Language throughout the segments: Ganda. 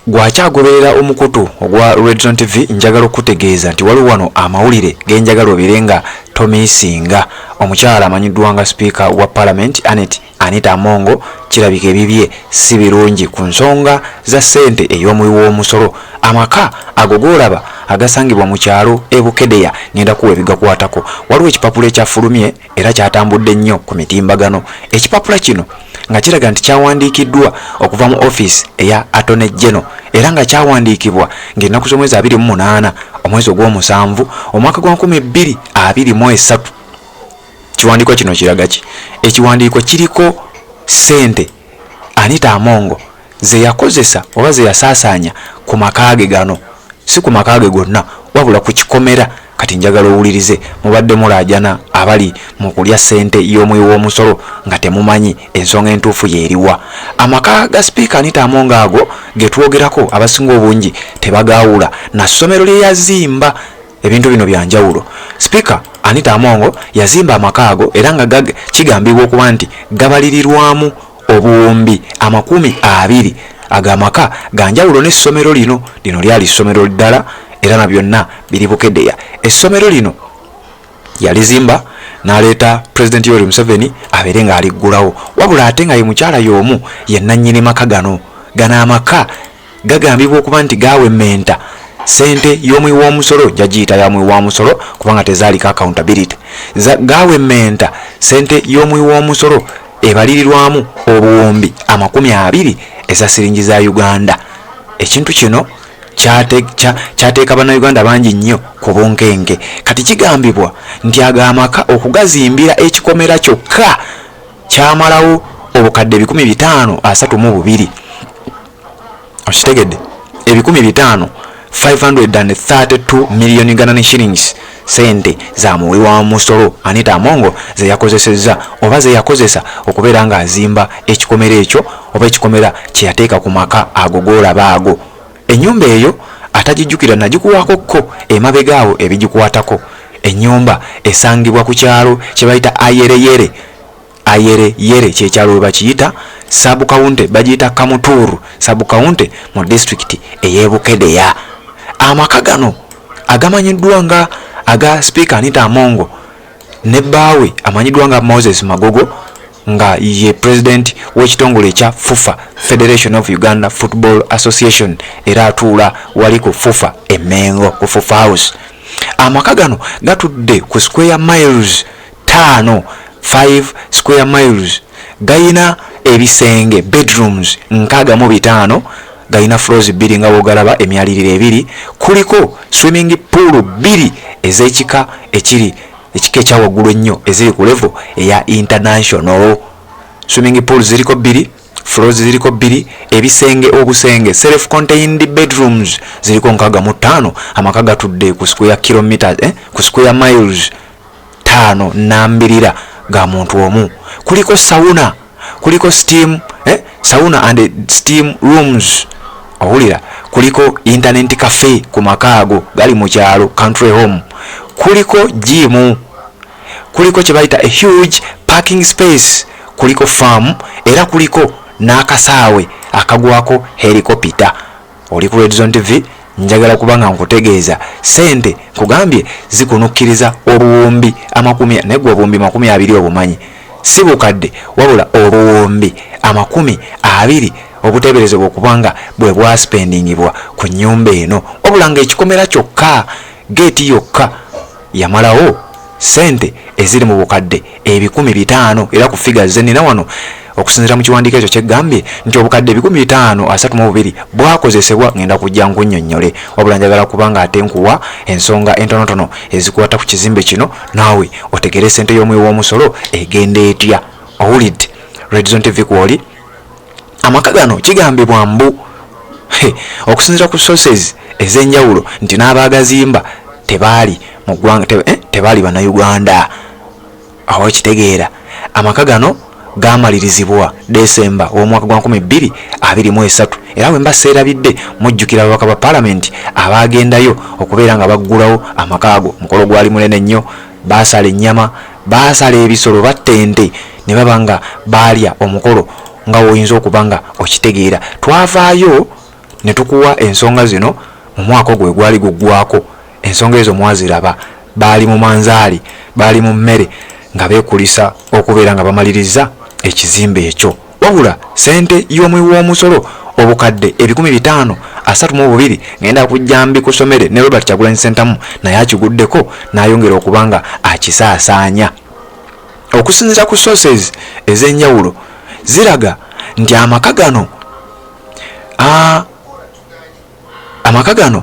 gwakyagoberera omukutu ogwa Redzone TV njagala okutegeeza nti waliwo wano amawulire genjagala obirenga tomisinga. Omukyala amanyiddwa nga Speaker wa Parliament Anita Amongo kirabika ebibye si birungi ku nsonga za ssente ey'omuwi w'omusolo. Amaka ago golaba agasangibwa mu kyalo e Bukedeya ngenda kuwa ebigakwatako. Waliwo ekipapula ekyafulumye era kyatambudde nnyo ku mitimbagano. Ekipapula kino nga kiraga nti kyawandiikiddwa okuva mu office eya Attorney General era nga kyawandiikibwa ng'ennaku z'omwezi 28 omwezi ogw'omusanvu omwaka gwa 2023. Kiwandiiko kino kiraga ki? Ekiwandiiko kiriko ssente Anita Amongo ze yakozesa oba ze yasaasaanya ku makaage gano, si ku makaage gonna wabula ku kikomera. Kati njagala owulirize mubadde mulaajana abali mu kulya ssente y'omuwi w'omusolo nga temumanyi ensonga entuufu yeeriwa. Amaka ga Speaker Anita Amongo ago ge twogerako abasinga obungi tebagaawula na ssomero lye yazimba. Ebintu bino bya njawulo. Speaker Anita Amongo yazimba amaka ago era nga kigambibwa okuba nti gabalirirwamu obuwumbi 20. Agamaka ga njawulo n'essomero lino lyali ssomero ddala era na byonna biri Bukedeya. Essomero lino yalizimba n'aleeta President Yoweri Museveni abeere nga aliggulawo, wabula ate nga ye mukyala y'omu yennannyini maka gano amaka gagambibwa okuba nti gaawemmenta ssente y'omuwi w'omusolo. Jagiyita y'omuwi w'omusolo kubanga tezaalika accountability. Gaawemmenta ssente y'omuwi w'omusolo ebalirirwamu obuwumbi 20 eza siringi za Uganda. Ekintu kino kyateeka bannayuganda bangi nnyo ku bunkenke. Kati kigambibwa nti agamaka okugazimbira ekikomera kyokka kyamalawo obukadde 532. Okitegedde? 532 million Ugandan shillings sente za muwi wa musolo Anita Amongo ze yakozesezza oba ze yakozesa okubeera nga azimba ekikomera ekyo oba ekikomera kye yateeka ku maka agogola baago. Ennyumba eyo atagijjukira nagikuwaako ko emabegaawo ebigikwatako. Ennyumba esangibwa ku kyalo kye bayita Ayereyere kyekyalo we bakiyita sub-county bagiyita Kamuturu sub-county mu district ey'e Bukedeya. Amaka gano agamanyiddwa nga aga Speaker Anita Amongo ne bbaawe amanyiddwa nga Moses Magogo nga ye president w'ekitongole ekya FUFA Federation of Uganda Football Association era atuula wali ku FUFA Emengo ku FUFA House. Amaka gano gatudde ku square miles 5 square miles. Gayina ebisenge bedrooms 65, gayina floors 2 nga wogalaba emyaliriro 2, kuliko swimming pool 2 ez'ekika ekya waggulu ennyo eziri ku level eya international. Swimming pool ziriko 2, floors ziriko 2, ebisenge obusenge self contained bedrooms ziriko 65. Amaka gatudde ku square kilometers ku square miles 5 nambirira ga muntu omu. Kuliko sauna, kuliko steam sauna and steam rooms. Ohulira kuliko internet cafe ku makaago gali mu kyalo country home. Kuliko gym, kuliko kyebayita a huge parking space, kuliko farm era kuliko n'akasaawe akagwako helicopter. Oli ku Redzone TV njagala kubanga nkutegeeza sente kugambye zikunukkiriza obuwumbi 10 negwa obuwumbi 20 obumanyi si bukadde wabula obuwumbi 20 obuteeberezebwa okubanga bwe bwa spendingibwa ku nnyumba eno, wabula nga ekikomera kyokka geeti yokka yamalawo sente eziri mu bukadde 500 era ku figures zenina wano okusinziira mu kiwandiiko ekyo kyegambye nti obukadde 532 bwakozesebwa. Ngenda kujja nkunnyonnyole wabula njagala kubanga ate nkuwa ensonga entonotono ezikwata ku kizimbe kino naawe otegere sente y'omuwi w'omusolo egenda etya. Owulidde Redzone TV kwoli. Amaka gano kigambibwa mbu okusinziira ku sources ez'enjawulo nti n'abaagazimba tebaali mu ggwanga tebaali bannayuganda. Aho kitegeera amaka gano gamalirizibwa December omwaka gwa 2023 era bwe mbaseerabidde mujjukira ababaka ba Parliament abaagendayo okubeera nga baggulawo amakaago. Mukolo gwali munene nnyo, baasala ennyama, baasala ebisolo, battente ne babanga baalya omukolo nga woyinza okubanga okitegeera. Twavaayo ne tukuwa ensonga zino mu mwaka gwe gwali guggwako. Ensonga ezo mwaziraba, baali mu manzaali, baali mu mmere nga beekulisa okubeera nga bamaliriza ekizimbe ekyo. Wabula ssente y'omwiwu w'omusolo obukadde 532 ngenda kujjambi kusomere ne Robert Kyagulanyi Ssentamu naye akiguddeko n'ayongera okubanga akisaasaanya. Okusinziira ku sources ez'enjawulo ziraga nti amaka gano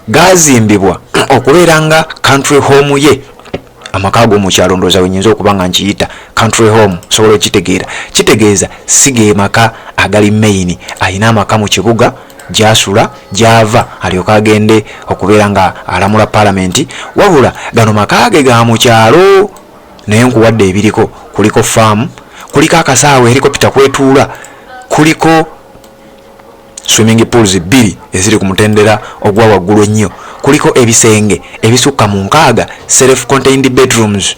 gazimbibwa okubeera nga country home ye. Amaka go mu kyalo ndowooza wenyinza okuba nga nkiyita country home, sobola kitegeeza si ge maka agali main. Alina amaka mu kibuga gy'asula gy'ava alyoka agende okubeera nga alamula parliament, wabula gano maka ge ga mu kyalo. Naye nkuwadde ebiriko, kuliko farm, kuliko akasaawe helicopter kwetuula, kuliko swimming pools 2 eziri ku mutendera ogwa waggulu ennyo, kuliko ebisenge ebisukka mu 6 self contained bedrooms.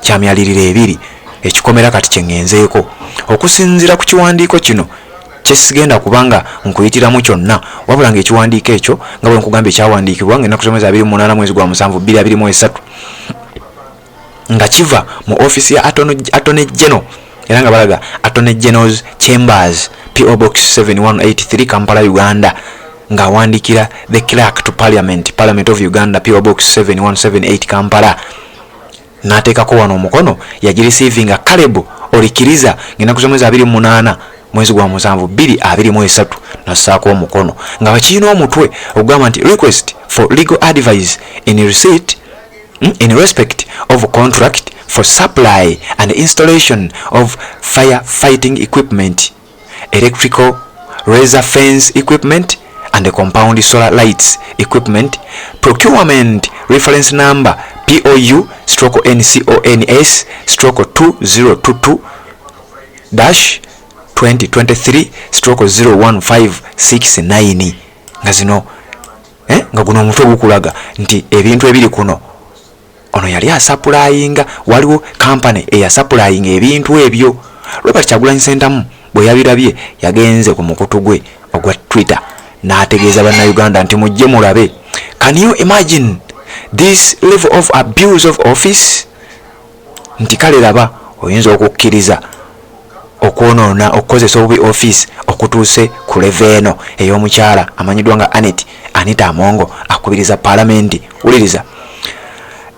Kyamyalirira 2 ekikomera kati kyengenzeeko. Okusinziira ku kiwandiiko kino kyesigenda kubanga nkuyitiramu kyonna, wabula ng'ekiwandiiko ekyo nga bwe nkugambye ekyawandiikibwa ng'ennaku z'omwezi 28 mwezi gwa musanvu 2023 nga kiva mu office ya Attorney General era nga balaga Attorney General's Chambers, PO Box 7183 Kampala, Uganda, nga wandikira the clerk to Parliament of Uganda, PO Box 7178 Kampala. Nateekako wano omukono yagireceiving Caleb Olikiriza ng'ennaku z'omwezi 28 mwezi gwa musanvu 2023 nassaako omukono nga bakiina omutwe ogugamba nti request for legal advice in respect of contract for supply and installation of firefighting equipment, electrical razor fence equipment and compound solar lights equipment, procurement reference number POU/NCONS/2023/01569 nga zino nga guno omutwe gukulaga nti ebintu ebiri kuno ono yali asappulayinga, waliwo kampani eyasappulayinga ebintu ebyo. Robert Kyagulanyi Ssentamu bwe yabirabye yagenze ku mukutu gwe ogwa Twitter n'ategeeza bannayuganda nti mujje mulabe. Can you imagine this level of abuse of office? Nti kale laba oyinza okukkiriza okwonoona okukozesa obubi office okutuuse ku level eno ey'omukyala amanyiddwa nga Anita Amongo akubiriza Parliament. Uliriza.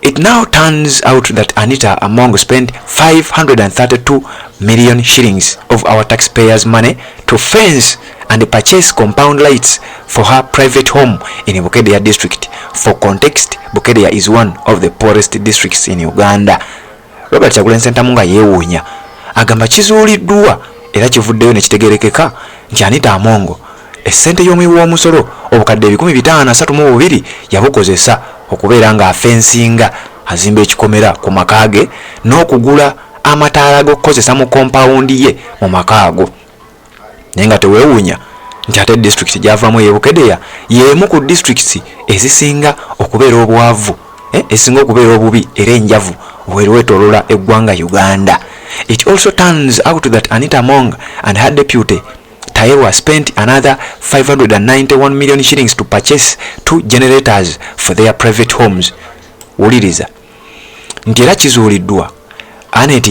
It now turns out that Anita Amongo spent 532 million shillings of our taxpayers' money to fence and purchase compound lights for her private home in Bukedea district. For context, Bukedea is one of the poorest districts in Uganda. Robert Kyagulanyi Ssentamu nga yeewuunya agamba kizuuliddwa era kivuddeyo ne kitegerekeka nti Anita Amongo essente y'omwiwu w'omusolo obukadde 532 yabukozesa okubeera nga afensinga azimba ekikomera ku maka ge n'okugula amataala g'okukozesa mu kompawundi ye mu maka ago. Naye nga teweewuunya nti ate district gy'avaamu Bukedea y'emu ku districts ezisinga okubeera obwavu, ezisinga okubeera obubi era enjavu bw'erwetoolola eggwanga Uganda. It also turns out that Anita Amongo and her deputy Tayewa spent another 591 million shillings to purchase 2 generators for their private homes. Uliriza. Nti era kizuuliddwa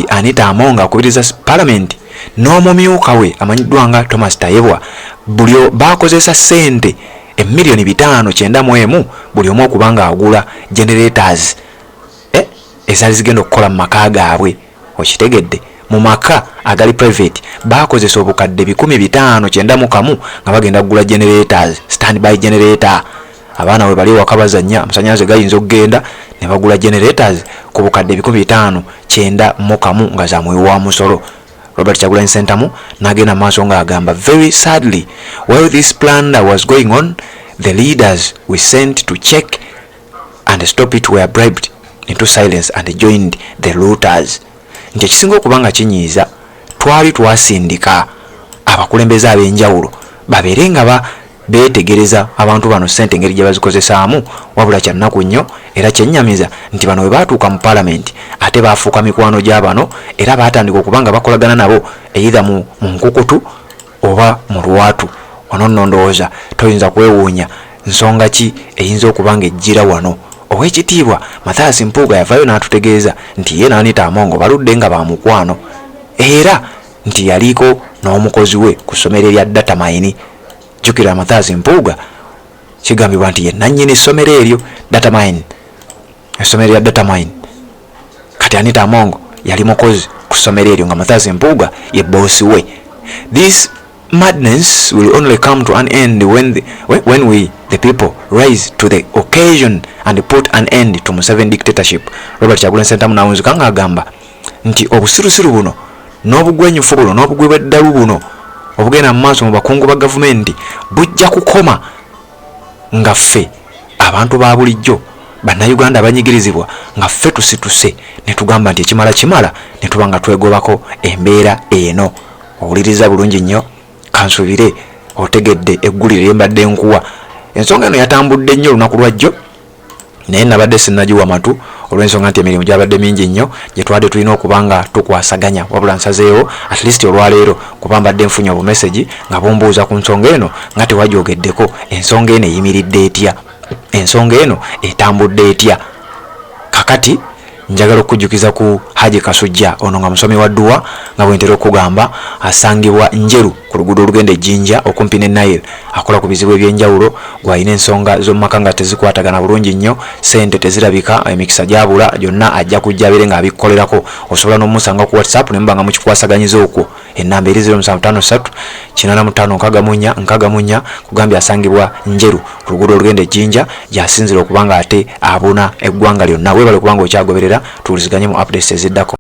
Anita Amongo akubiriza Parliament n'omumyuka we amanyiddwa nga Thomas Tayewa buli bakozesa ssente emiliyoni 591 buli omu okubanga agula generators ezaali zigenda okukola mu maka gaabwe. Okitegedde mu maka agali private bakozesa obukadde 591 nga bagenda kugula generators, standby generator. Abaana we bali waka bazannya amasannyalaze gayinza okugenda ne bagula generators ku bukadde 591 nga za mwiwu wa musolo. Robert Kyagulanyi Ssentamu n'agenda maaso nga agamba, very sadly, while this plunder was going on, the leaders we sent to check and stop it were bribed into silence and joined the looters. Nti ekisinga okubanga kinyiiza twali twasindika abakulembeze ab'enjawulo babeere nga beetegereza abantu bano ssente engeri gye bazikozesaamu, wabula kya nnaku nnyo era kyennyamiza nti bano bwe baatuuka mu Parliament ate baafuuka mikwano gya bano era baatandika okubanga bakolagana nabo either mu nkukutu oba mu lwatu. ono ndowooza toyinza kwewuunya nsonga ki eyinza okuba nga ejjira wano. Owekitiibwa Mathias Mpuuga yavaayo n'atutegeeza nti ye n'Anita Among baludde nga bamukwano era nti yaliko n'omukozi we ku ssomero erya Datamine. Jjukira Mathias Mpuuga kigambibwa nti ye nannyini essomero eryo Datamine, essomero erya Datamine. Kati Anita Among yali mukozi ku ssomero eryo nga Mathias Mpuuga ye boosi we. This madness will only come to an end when we the people rise to the occasion and put an end to Museveni dictatorship. Robert Kyagulanyi Ssentamu n'awunzika ng'agamba nti obusirusiru buno n'obugwenyufu buno n'obugwi bw'eddalu buno obugenda mu maaso mu bakungu ba gavumenti bujja kukoma nga ffe abantu ba bulijjo bannayuganda abanyigirizibwa nga ffe tusituse ne tugamba nti ekimala kimala ne tuba nga twegobako embeera eno. Owuliriza bulungi nnyo, kansuubire otegedde eggulire lye mbadde nkuwa. Ensonga eno yatambudde nnyo olunaku lwajjo naye nabadde sinnagiwa matu olw'ensonga nti emirimu gyabadde mingi nnyo gye twadde tulina okuba nga tukwasaganya, wabula nsazeewo at least olwaleero kuba mbadde nfunye obumesegi nga bumbuuza ku nsonga eno nga tewajoogeddeko ensonga eno eyimiridde etya, ensonga eno etambudde etya. Kakati njagala okujjukiza ku Haji Kasujja, ono nga musomi wa dduwa nga bwentera okugamba asangibwa Njeru ku luguudo olugenda e Jinja okumpi ne Nile. Akola ku bizibu eby'enjawulo, gw'alina ensonga z'omumaka nga tezikwatagana bulungi nnyo, sente tezirabika, emikisa gyabula, gyonna ajja kujja abeere nga abikolerako. Osobola n'omusanga ku WhatsApp ne muba nga mukikwasaganyiriza okwo. Ennamba eri 0753 85 nkagamunya kugambye asangibwa Njeru ku luguudo olugenda e Jinja gy'asinzira okuba nga ate abuna eggwanga lyonna. Weebale kubanga okyagoberera tuwuliziganye mu updates eziddako.